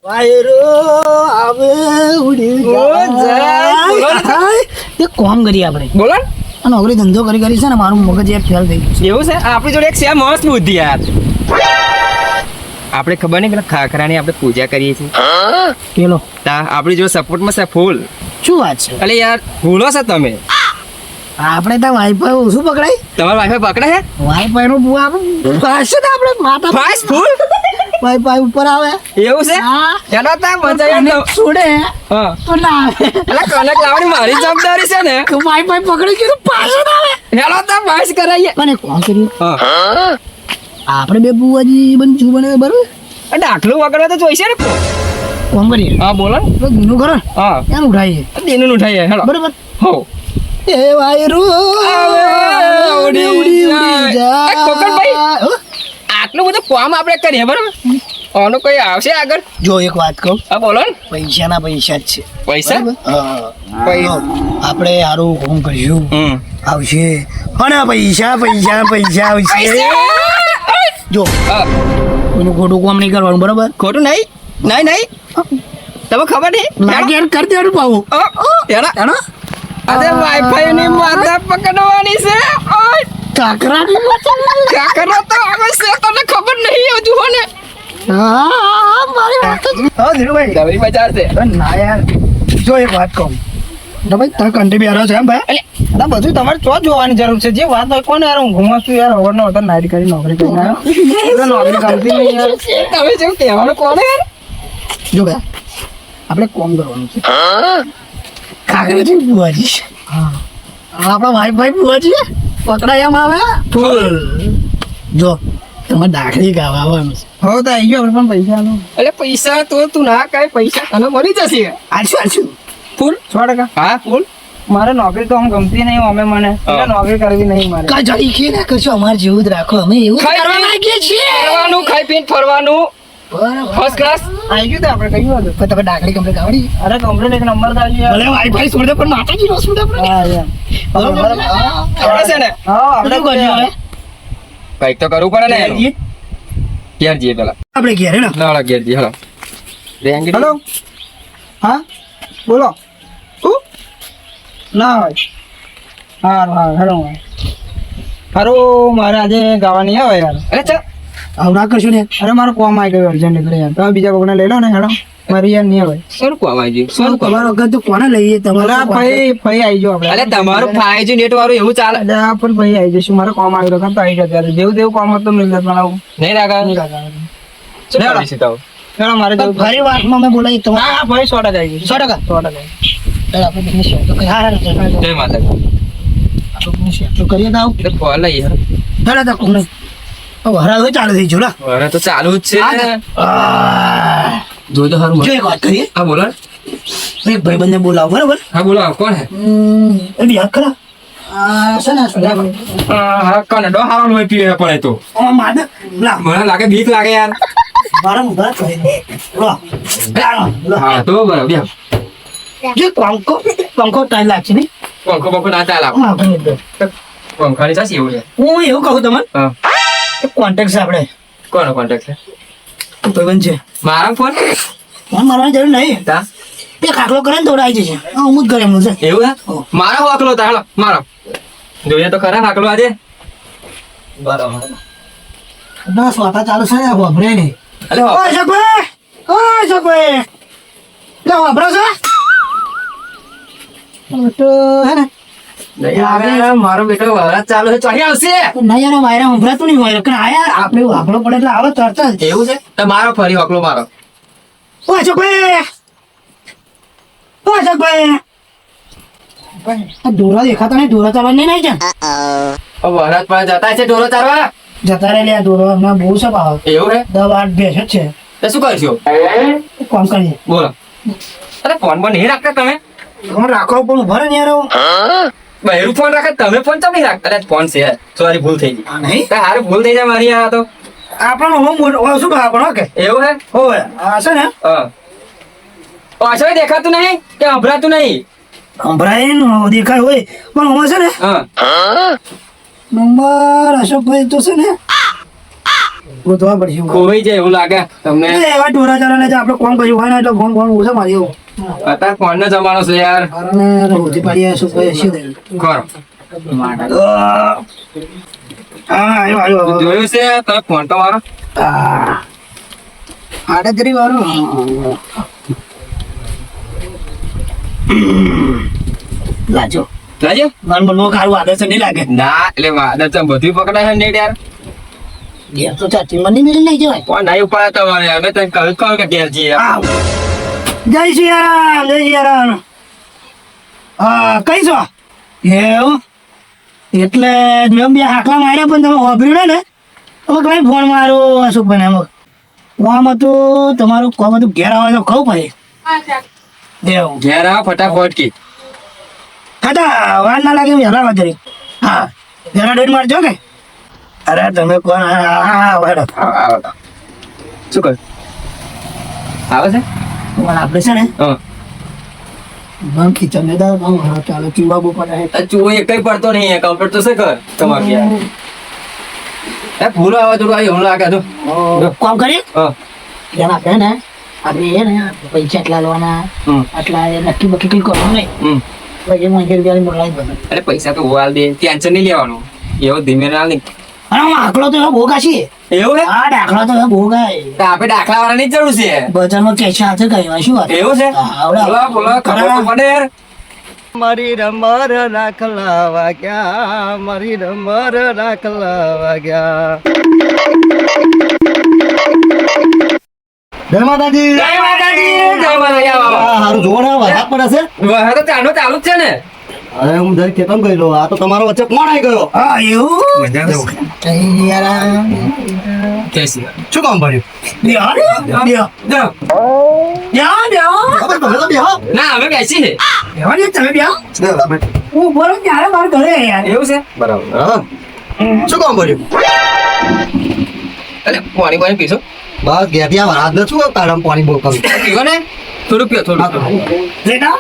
વાયરો આવે ઉડી જાય. એક કામ કરીએ આપણે. બોલો આ નોકરી ધંધો કરી છે ને મારું મગજ યાર ફેલ થઈ ગયું છે. એવું છે આપણી જોડે એક છે મસ્ત બુદ્ધિ યાર. આપણે ખબર નહીં પેલા ખાખરાની આપણે પૂજા કરીએ છીએ પેલો તા આપણી જોડે સપોર્ટમાં છે ફૂલ. શું વાત છે? અલે યાર ભૂલો છે તમે. આપણે ત્યાં વાઈફાઈ ઓછું પકડાય. તમારા વાઈફાઈ પકડે છે વાઈફાઈ નું બુઆ પાસે ને આપણે માતા ફાસ્ટ ફૂલ વાઈફાઈ ઉપર આવે. એવું છે હા. ચાલો તા મજા છોડે હા તો ના આવે. એટલે કનક લાવવાની મારી જવાબદારી છે ને. તો વાઈફાઈ પકડી ગયું પાછો ના આવે. હેલો તા પાસ કરાઈએ. અને કોણ કર્યું? હા આપણે બે બુઆજી બનશું બને બરોબર. દાખલું વગર તો જોઈશે ને. કોમ કરીએ. હા બોલો ને. તો દીનું કરો ને. હા એમ ઉઠાઈએ. દિનનું ઉઠાઈએ હેલો બરોબર. હો એ વાયરો ઉડી ઉડી જાય. એ કોકણભાઈ. જાય. આટલું બધું કામ આપણે કરીએ બરાબર આનું કઈ આવશે આગળ. જો એક વાત કહું, હા બોલો ને. પૈસાના પૈસા જ છે. પૈસા પૈસા આપણે સારું કામ કરીશું આવશે અને પૈસા પૈસા પૈસા આવશે. જો હા, કોઈનું ખોટું કામ નહીં કરવાનું બરોબર. ખોટું નહીં નહીં નહીં તમે ખબર નહીં લાગે યાર કરી દેવાનું પાવું. એનો અરે વાઈફાઈ ની માથા પકડવાની છે. ઓય કાકરાની કાકરો તો આવે છે તને ખબર નહીં હજુ હોને. હા મારી વાત જ. હા ધીરુભાઈ દવરી બજાર છે. ના યાર જો એક વાત કહું તો ભાઈ તમે કંટી બી છે એમ ભાઈ. એટલે બધું તમારે ચો જોવાની જરૂર છે જે વાત હોય કોને યાર હું ઘુમા છું યાર ખબર ન હતો નાઈટ કરી નોકરી કરીને આવ્યો નોકરી કરતી નહીં યાર તમે જેમ કહેવાનું કોને યાર. જો ભાઈ આપણે કોમ કરવાનું છે. કાકરાજી બુઆજી હા આપણા વાઈફાઈ બુઆજી પકડાય એમ આવે ફૂલ. જો તમારે દાખલી ગાવા આવવાનું છે. હો તો આવી ગયો પણ પૈસા નો એટલે પૈસા તો તું ના કાંઈ પૈસા તને મળી જશે. આલશું ફૂલ 100%. હા ફૂલ મારે નોકરી તો આમ ગમતી નહીં અમે મને એટલે નોકરી કરવી નહીં મારે. કા જડી કે ના કરશો અમારે જેવું જ રાખો અમે એવું જ કરવા માંગીએ છીએ. ફરવાનું ખાઈ પીને ફરવાનું ફર્સ્ટ ક્લાસ આવી ગયું તો આપણે કહ્યું હતું. પણ તમે દાખલી કમ્પ્લીટ આવડી? અરે કમ્પ્લીટ એક નંબર થાય યાર. ભલે વાઈફાઈ છોડ દે પણ માતાજી નો છોડ દે. હા યાર બરોબર. આપણે છે ને હા આપણે કરજો હવે. કંઈક તો કરવું પડે ને એનું. ઘેર જઈએ પેલા આપણે ઘેર હે ને ના ઘેર જઈએ હેલો. હેલો હા બોલો શું ના હોય હારું હારું હેલો હારું મારે આજે ગાવા નહીં આવે યાર. અરે ચાલ આવું ના કરશો ને. અરે મારો કોમ આવી ગયો અર્જન્ટ નીકળે યાર તમે બીજા કોઈને લઈ લો ને હેલો મારી યાર નહીં આવે. શું કોમ આવી ગયું શું કોમ. તમારો વખત તો કોને લઈએ અરે તમારો ભાઈ ભાઈ આવી જાઓ આપણે. અરે તમારું 5G નેટ વાળું એવું ચાલે અરે આ પણ ભાઈ આવી જશું મારો કોમ આવી રહ્યો તો આવી જતા જેવું તેવું કોમ હતું મિલ જતું બનાવું નહીં રાખા નહીં શું હેલો કરીશું તો? હેલો મારે જવું ફરી વાતમાં મેં બોલાવી હા તમારે હા ભાઈ 100% આવી જશે 100%. 100% આપણે બંને શેર તો કરી. હા જય માતાજી. આપણે બંને શેર તો કરીએ તો આવું. એટલે કોલ યાર હેડા તો કોને હરા હવે ચાલુ થઈ ગયું અરે તો ચાલુ જ છે જો તો સારું જો એક વાત કરીએ. હા બોલો એક ભાઈબંધને બોલાવો બરાબર. હા બોલો કોણ હે એ બી હક ખરા છે ને સુધારો. હા કોને ડો હારો લોહી પીવે પડે તો માને લા મને લાગે બીક લાગે યાર. મારા મુભા કરી દે. લો હા તો બરાબર બેસ. જે પંખો ટાઈમ લાગશે ને પંખો ના ચાલે હું આપણે દે. પંખાની સાસી એવું છે. હું એવું કહું તમને હા કોન્ટેક્ટ છે આપણે કોનો કોન્ટેક્ટ છે ભાઈબંધ છે. મારા ફોન ફોન મારવાની જરૂર નહીં. તા બે ખાખલો કરે ને તો આવી જશે. હા હું જ કરે એમનું છે. એવું હે મારો વાકલો તા હેલો મારો જોઈએ તો ખરા વાકલો આજે બરાબર ના સ્વાતા ચાલુ છે ને વાપરે નહીં. અલે ઓય શકભાઈ શકભાઈ લે વાપરો છે તો હે ને મારો બેટો વરાત ચાલુ છે ચોહી આવશે ના યાર વાયરા ઉભરાતું નહીં હોય કે આયા આપણે વાપરો પડે એટલે આવે તરત જ. એવું છે તો મારો ફરી વાકલો મારો ઓય શકભાઈ આ ઢોરા દેખાતા નહીં. ઢોરા ચાલવા નહીં જાય વરાત પણ જતા છે ઢોરો ચારવા જતા રહે લે આ ઢોરો હમણાં બહુ છે ભાવ એવું હે 10-8 ભેંસ જ છે. તો શું કરશું કોમ કરીએ બોલો અરે ફોન પર નહીં રાખતા તમે ફોન રાખો પણ ઉભા રહે ને યાર. બહેરું ફોન રાખે તમે ફોન તો નહીં રાખતા અરે ફોન છે સોરી ભૂલ થઈ ગઈ આ નહીં તો હારે ભૂલ થઈ જાય મારી આ તો આપણો શું ભાવ આપણો કે એવું હે હોય આ છે ને હા પાછળ દેખાતું નહીં કે અભરાતું નહીં સંભળાય ને દેખાય હોય પણ આમાં છે ને હા નંબર અશોકભાઈ તો છે ને ગોતવા પડશે ખોવાઈ જાય એવું લાગે તમને એટલે એવા ઢોરા ચાલે છે આપણે કોમ કર્યું હોય ને એટલે ફોન ફોન ઓછા મારી એવું અત્યારે ફોન નો જમાનો છે યાર અને રોજી પાડીએ શું કહે છે કરો હા આવ્યો જોયું છે તમે ફોન તો મારો આડત્રી વાળો લાજો લાજો મન મનમાં કારું આદર્શ નહીં લાગે ના એટલે વાદળ તો બધું પકડાય છે ને યાર ઘેર તો ચાચી મને મેળી નહીં જવાય કોણ નહીં ઉપાડે તમારે અમે તને કહ્યું કે ઘેર જઈએ આવ. જય સિયારામ જય સિયારામ હા કઈ છો એવું એટલે મેં બે હાકલા માર્યા પણ તમે વાપર્યું ને હવે કઈ ફોન મારો અશોકભાઈ એમ કોમ હતું તમારું કોમ હતું ઘેર આવે તો કહું ભાઈ એવું ઘેર આવ ફટાફટ કી ખાતા વાર ના લાગે વહેલા વાજરી હા વહેલા ડેટ મારજો કે અરે તમે કોણ હા વાડો શું કહ્યું આવે છે તમારે આપણે છે ને હા બમ ખીચન ને દા બમ હા ચાલો ચૂવા બો પડે ચૂવો એક કઈ પડતો નહીં કમ્પ્લીટ તો છે કર તમારે યાર એ ભૂલો આવે થોડું એવું લાગે તો કોમ કરી હા એમ આપણે ને આપણે એ ને પૈસા એટલા લેવાના હમ આટલા એ નક્કી બક્કી કઈ કરવાનું નહીં હમ પછી મને રૂપિયાની મોકલાઈ દો અરે પૈસા તો હોવાલ દે ટેન્શન નહીં લેવાનું એવો ધીમે ના નહીં અને આમાં આંકડો તો એવો ભોગા છે એવું હે હા દાખલો તો એવો ભોગા તો આપણે દાખલા વાળાની જ જરૂર છે બજારમાં કેશ હાથે કઈ શું વાત એવું છે હા, આવડે. બોલો બોલો ખબર તો પડે યાર મારી રમર રાખલા વાગ્યા મારી રમર રાખલા વાગ્યા જય માતાજી જય માતાજી જય માતાજી આવો, આવો. હારું જોવો ને વરસાદ પડે છે વાહ, તો ચાલો ચાલુ જ છે ને અરે હું જરી કેતન ગયેલો આ તો તમારો વચ્ચે કોણ આવી ગયો હા એવું મજા જવું કેસી શું કામ પડ્યું તમે તો બેહો ના અમે બેસી છે હું બોલો ત્યારે મારે ઘરે યાર એવું છે બરાબર શું કામ પડ્યું અરે પાણી પાણી પીશો બસ ગેટિયા વરાદ ને શું તારમ પાણી બોલ કરું પીવો ને થોડું પીઓ થોડું લેટા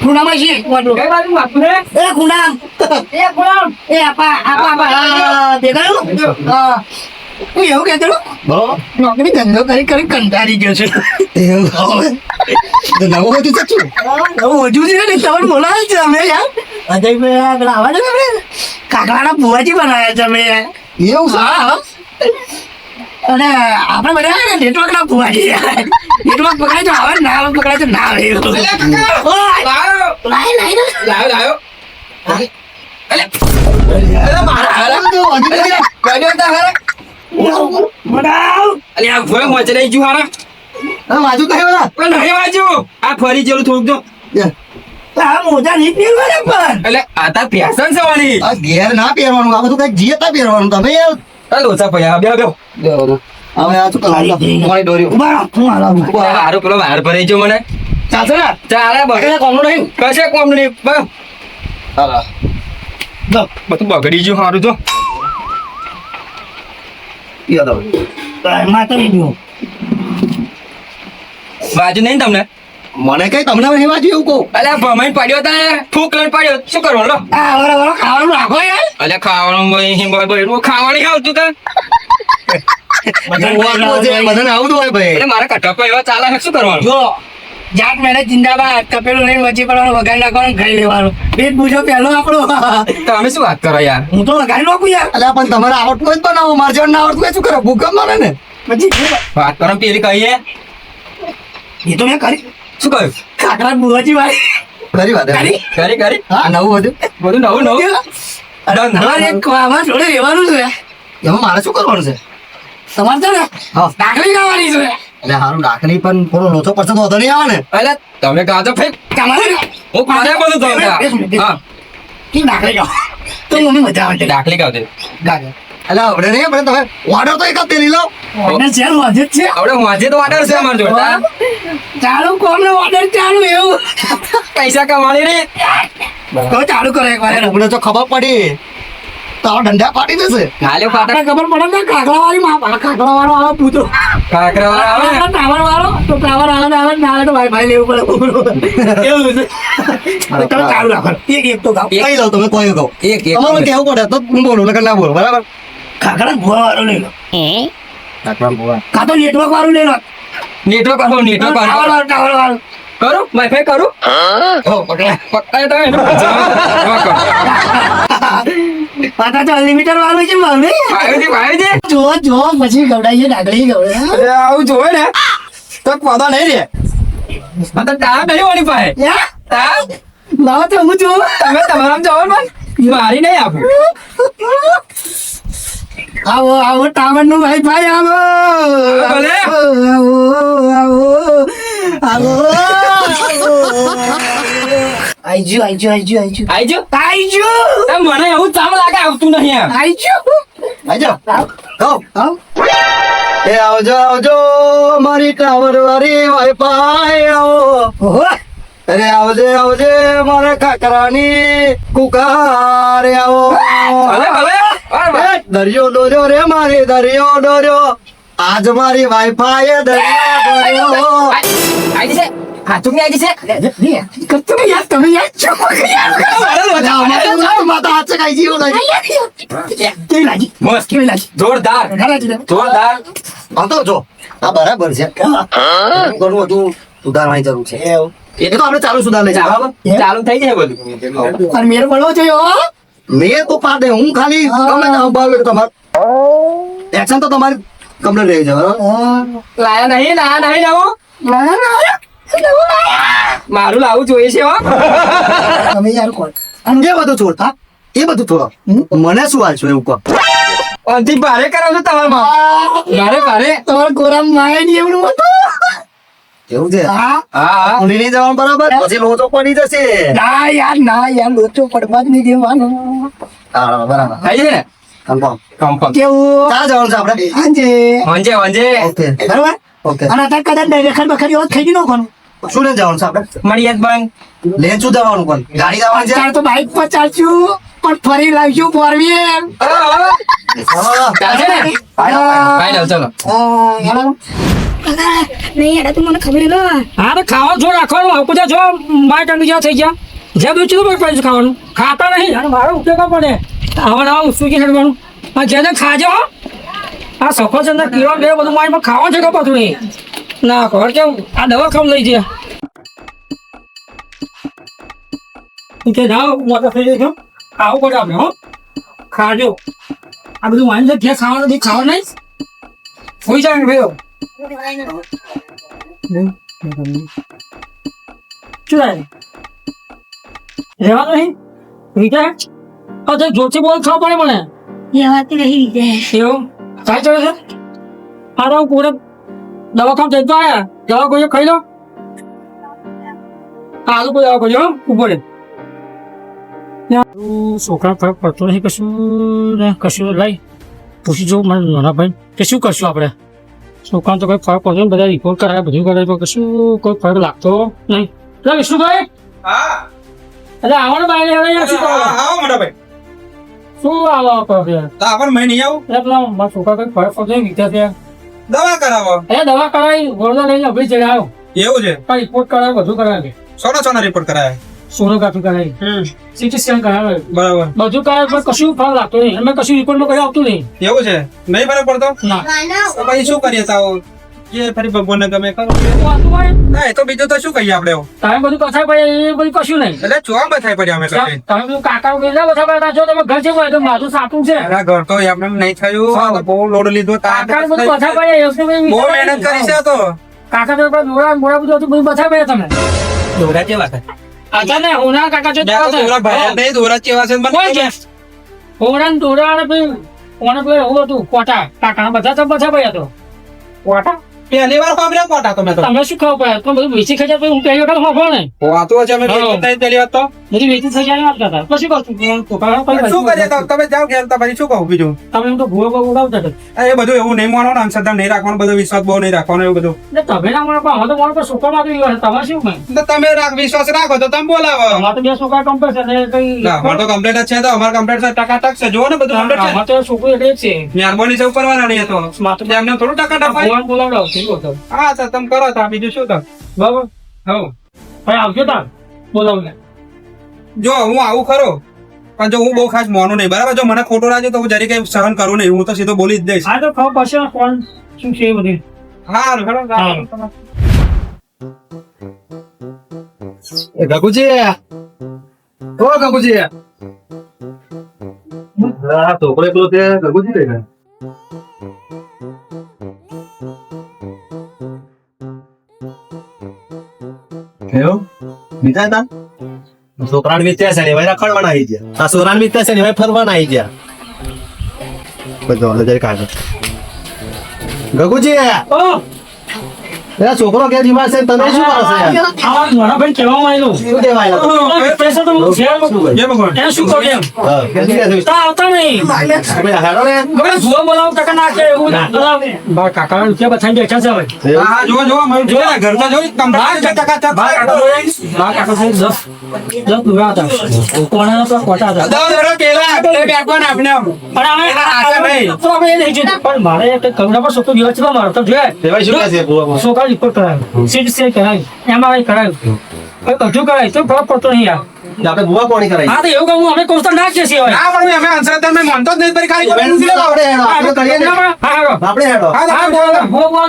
ખૂણામાં છે વાટલું. કઈ બાજુ વાપરું રે એ ખૂણામ એ ખૂણામ એ આપા આપા આપા દેખાયું હા હું એવું કહેતો હતો, બરોબર નોકરી ધંધો કરી કરી કંટાળી ગયો છે એવું તો નવું બધું સાચું નવું હજુ છે ને તમને બોલાવે છે અમે યાર અજયભાઈ પેલા આવા છે ને કાકડાના બુવાજી બનાવ્યા છે અમે યાર એવું છે હા અને આપણે બધા ને નેટવર્ક ના બુવાજી નેટવર્ક પકડાય તો આવે ના આવે પકડાય તો ના આવે એવું. ઓય, લાયો લાય લાય ને. લાયો અલે મારા હારા તો હજી તો કઈ તા હારા બનાવ. અલે આ ભોય મોચે લઈ જુ હારા વાજુ કઈ બધા પણ નહીં વાજુ આ ફરી જેલું થોડુંક તો આ મોજા નહીં પહેરવાના પણ એટલે આ તાર ફેશન છે વાળી આ ઘેર ના પહેરવાનું આ બધું કઈ જીયતા પહેરવાનું તમે યાર આ લોચા ભયા બે બે હવે આ શું કરવાનું મારી દોરી ઉભા રહો, હું હાલો. હારું પેલો વાર ભરાઈ ગયો મને ચાલશે ને? ચાલે બગડે કોમનું નહીં કશે કોમનું નહીં બસ હા બધું બગડી ગયું હારું તો યાદ આવે એમાં તો નહીં જોવું. વાજુ નહીં તમને મને કઈ તમને નહીં વાજુ એવું કહું અલ્યા ભમાઈ પડ્યો તા યાર ફૂક લઈને પડ્યો શું કરવાનું લો આ વરો વરો ખાવાનું રાખો યાર. અલ્યા ખાવાનું ખાવાનું આવતું તા બધાને આવું તો હોય ભાઈ એટલે મારા કટકો એવા ચાલે છે શું કરવાનું જો જાત મહેનત જિંદાબાદ તપેલું લઈને વચ્ચે પડવાનું વગાડી નાખવાનું ખાઈ લેવાનું પેટ પૂછો પહેલો આપણો તમે શું વાત કરો યાર હું તો વગાડી નાખું યાર અલ્યા પણ તમારે આવડતું હોય તો બનાવો મારે જેવું ના આવડતું હોય શું કરો ભૂકંપ મારે ને પછી શું? વાત કરો પેલી કહીએ એ તો મેં કરી શું કહ્યું કાકરા બુવાજી વાળી ખરી વાત કરી? કરી કરી હા નવું બધું બધું નવું નવું તમારે એક આમાં જોડે રહેવાનું છે એમાં મારે શું કરવાનું છે તમારે છે ને હા દાખલી ખાવાની છે એટલે હારું દાખલી પણ થોડો લોચો પડશે તો વધુ નહીં આવે ને અલ્યા તમે કહો તો ફેક તમારે હું કોને બધું તો હા કેમ દાખલી ખાઓ તો મમ્મી મજા આવે દાખલી કહો દે ગાજર એટલે હવે નહીં આપણે તમે ઓર્ડર તો એક જ પેલી લો ઓર્ડર ચાલુ હજુ જ છે આપણે વાંચે તો ઓર્ડર છે અમારે જોડે ચાલુ કોમને ઓર્ડર ચાલુ એવું પૈસા કમાણી રે તો ચાલુ કરો એક વાર અમને તો ખબર પડી તો આ ધંધા પાડી દેશે હાલે ફાટા ખબર પડે ને કાકડા વાળી માં કાકડા વાળો આવે પૂતો કાકરા વાળા આવે ને ટાવર વાળો તો ટાવર આવે ને આવે ના આવે તો વાઈફાઈ લેવું પડે એવું છે તમે ચાલુ રાખો એક તો ગાવ કઈ લો તમે કોઈ કહો એક તમારે કેવું પડે તો હું બોલું નકર ના બોલું બરાબર કાકડા ભૂવા વાળો લઈ લો કાકડા ભૂવા કાં તો નેટવર્ક વાળું લઈ લો નેટવર્ક વાળો ટાવર વાળું કરું વાઈફાઈ કરું હો પકડ્યા પકડાય તો એનો પાછા તો અનલિમિટેડ વાળું છે મારે જો પછી ગવડાઈએ ડાગલી ગવડાય અરે આવું જોવે ને તો પદા નહીં રે આ તો ટાપ નહીં વાળી પાસે યા ટાપ લાવો તો હું જો તમે તમારામાં જવો ને મારી નહીં આપું આવો આવો ટાવર નું વાઈફાઈ આવો ભલે. આવો આવો આવો આઈજો આઈજો મને એવું ચામ લાગે આવતું નહીં એમ આજો કહો આવ એ આવજો મારી ટાવર વાળી વાઈફાઈ આવો ઓહો અરે આવજે મારા કાકરાની કુકારે આવો ભલે એ દરિયો દોર્યો રે મારી દરિયો દોર્યો આજ મારી વાઈફાઈ દરિયો દોર્યો આઈ છે હાથું ને આઈ છે કરતો ને યાર તમે યાર છો માતા હાથ ચકાઈ જીવો કેવી લાગી મસ્ત કેવી લાગી જોરદાર જોરદાર આ તો જો આ બરાબર છે ઘણું બધું સુધારવાની જરૂર છે એ તો આપણે ચાલુ સુધાર લઈ બરાબર ચાલુ થઈ જાય બધું પણ મેર પડવો જોઈએ હો મેં તો પાડે હું ખાલી ગમે તે ઉભાવે તમારે એક્શન તો તમારી કમ્પ્લીટ રહી છે બરાબર લાયા નહીં લાવો મારું લાવું જોઈએ છે હો તમે યાર કોણ એ બધું છોડ હા એ બધું છોડો મને શું હાલ છો એવું કહો અંતિમ ભારે કરાવજો તમારે ભારે તમારા ગોરામ માય નહીં એવડું હતું એવું છે હા હા ઉડી નહીં જવાનું બરાબર પછી લોચો પડી જશે ના યાર લોચો પડવા જ નહીં દેવાનો હા બરાબર થઈ જાય ને કન્ફર્મ કેવું ક્યાં જવાનું છે આપણે હાંજે વંજે ઓકે બરાબર ઓકે અને અત્યારે કદાચ ડાયરેક્શન બખરી હોત ખાઈ નાખવાનું શું લઈને જવાનું છે આપણે મળીએ બંધ લેન શું જવાનું કોણ ગાડી જવાનું છે અત્યારે તો બાઇક પર ચાલશું પણ ફરી લાવશું ફોરવીલ ચાલશે ને ફાઇનલ ચલો નહીં યાર તું મને ખબર ન હા તો ખાવા જો રાખવાનું આવું બધા જો માય કંડિયા થઈ ગયા જે બીજું તો પણ ખાવાનું ખાતા નહીં અને મારો ઉપયોગ પડે આવા ઉસુકી હેડવાનું આ જેને ખાજો આ સફરજનના કીડા બે બધું મારી ખાવા છે કે પાછું નહીં ના ખબર કેમ આ દવા ખાવ લઈ જાય કે જાઓ મોટા થઈ જાય આવું પડે આપણે હો ખાજો આ બધું માની છે ઘેર ખાવાનું બી ખાવા નહીં હોઈ જાય ને ભાઈ શું થાય રહેવાનું નહીં વિજય અચ્છા જોરથી બોલ ખાવા પડે મને રહેવાતી નહીં વિજય એવું કાંઈ ચડે છે હા તો હું પૂરે દવાખાને જઈ તો આવ્યા દવા કોઈ ખાઈ લો આલુ કોઈ દવા કોઈ ઉપર છોકરા ફરક પડતો નહીં કશું ને કશું લઈ પૂછી જોઉં મને નાના ભાઈ કે શું કરશું આપણે છોકરા તો કોઈ ફરક પડતો નહીં બધા રિપોર્ટ કરાય બધું કરાય પણ કશું કોઈ ફરક લાગતો નહીં એટલે વિષ્ણુભાઈ હા એટલે આવવાનું બાય હવે શું કરો આવો મોટા ભાઈ શું આવો કરો યાર તો આપણે મેં નહીં આવું એટલે પેલા મારા છોકરા કોઈ ફરક પડતો નહીં વિચાર દવા કરાવો એ દવા કરાવી ગોળનો લઈને અભી જઈ આવ્યો એવું છે પણ રિપોર્ટ કરાવ્યો બધું કરાવી સોના રિપોર્ટ કરાય સોનોગ્રાફી કરાવી સીટી સ્કેન કરાવ્યું બરાબર બધું કરાવ્યું પણ કશું ફરક લાગતો નહીં એમાં કશું રિપોર્ટમાં કઈ આવતું નહીં એવું છે નહીં ફરક પડતો ના તો પછી શું કરીએ તાવ જે ફરી ભગવાનને ગમે કરો વાતું હોય ના એ તો બીજું તો શું કહીએ આપણે એવું? તમે બધું કથાય પડે એ બધું કશું નહીં એટલે ચોવા બથાઈ પડ્યા અમે કઈ તમે બધું કાકા કેટલા બધા પડ્યા છો તમે ઘર છે કોઈ તો મારું સાચું છે અરે ઘર તો આપણે નહીં થયું આ તો બહુ લોડ લીધો કાકા બધું કથા પડે એવું બહુ મહેનત કરી છે આ તો કાકા તો દોરા મોડા બધું હતું બધું બથા પડ્યા તમે દોરા કેવા છે અચ્છા ને હોના કાકા છે દોરા ભાઈ નહીં દોરા કેવા છે કોઈ છે હોના દોરા અને પછી કોને પેલું એવું હતું કોટા કાકા બધા તો બથા પડ્યા તો કોટા પહેલી વાર ખબર કોટા તમે તો તમે શું ખાવ પડ્યા તમે બધું વેચી ખાઈ જાય હું પહેલી વખત હોભો ને વાતો છે અમે પહેલી વાત તો બધી વેચી થઈ જાય વાત કરતા પછી કહું શું કરીએ તો તમે જાઓ ઘેર તો પછી શું કહું બીજું તમે એમ તો ભૂવો બહુ ઉડાવતા હતા એ બધું એવું નહીં માનવાનું અંધશ્રદ્ધા નહીં રાખવાનું બધો વિશ્વાસ બહુ નહીં રાખવાનો એવું બધું એટલે તમે ના મળે પણ હવે તો મારો પર છોકરા માંગી ગયો તમારે શું મેં તો તમે વિશ્વાસ રાખો તો તમે બોલાવો અમારે તો બે છોકરા કમ્પ્લેટ છે એટલે કઈ ના અમારે તો કમ્પ્લેટ જ છે તો અમારે કમ્પ્લેટ છે ટકાટક છે જુઓ ને બધું કમ્પ્લેટ અમારે તો છોકરું એટલે જ છે છે મહેરબાની છે ઉપરવાના નહીં તો માથું એમને થોડું ટકાટક હોય ભગવાન બોલાવડાવ ઠીક હતો હા તો તમે કરો તો બીજું શું તો બરાબર હવ ભાઈ આવજો તાર બોલાવને જો હું આવું ખરો પણ જો હું બહુ ખાસ મોનું નહીં બરાબર જો મને ખોટો લાગે તો હું જરી કઈ સહન કરું નહીં હું તો સીધો બોલી જ દઈશ આ તો ખબર પડશે ને કોણ શું છે એ બધું હા ગગુજી ઓ ગગુજી હા છોકરો એકલો તે ગગુજી લઈ ગયા એવું બીજા હતા છોકરાને વિત્યા છે ને ભાઈ રખડવાના આવી ગયા આ છોકરાને વિત્યા છે ને ભાઈ ફરવાના આવી ગયા બધો જરી કાઢો ગગુજી ઓ એ છોકરો કે બીમાર છે તમે શું કરો છો યાર આ મારા ભાઈ કહેવામાં આવેલું શું દેવાય પૈસા તો હું છે જય ભગવાન એને શું કહું એમ હા કેટલી છે તા આવતા નહીં તમે હેડો ને મને ભૂવા બોલાવો ટકા નાખે એવું બા કાકા રૂપિયા બથાઈ બેઠા છે હવે હા જો જો મારું જો ઘર તો જો કમ્પ્લીટ ટકા બા કાકા સાહેબ 10 રૂપિયા હતા કોણા તો કોટા હતા કેલા એ બેકવાન આપને પણ તો અમે એ નહીં જોયું પણ મારે એક કમરા પર છોકરો દિવસ છે મારો તો જોઈએ દેવાય શું કહે છે બોલો છોકરા રિપોર્ટ કરાવ્યો સીટ સે કરાવ્યું MRI કરાવ્યું હવે બધું કરાય તો ફરક પડતો નહીં યાર આપણે બુવા કોણી કરાઈ હા તો એવું કહું અમે કોસ્ટર નાખીએ છીએ હવે ના પણ અમે અંશરતન મેં માનતો જ નહીં પર ખાલી આપણે હેડો આપણે કરીએ ને હા હા આપણે હેડો હા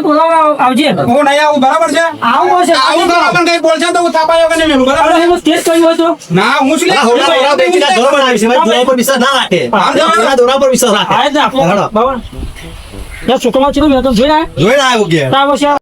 બોલાવો આવજે હું નહીં આવું બરાબર છે આવું હશે આવું તો પણ કઈ બોલશે તો હું થાપાયો કે નહીં મેલું બરાબર અરે હું ટેસ્ટ કર્યું હોય તો ના હું શું આ હોડા હોડા બેચીના ઢોર બનાવી છે ભાઈ દોરા પર વિશ્વાસ ના રાખે દોરા પર વિશ્વાસ રાખે આ જ આપણો બાબા છોકરામાં ચલો મેં તો જોઈ રહ્યા જોઈને આવ્યો કે તાર પછી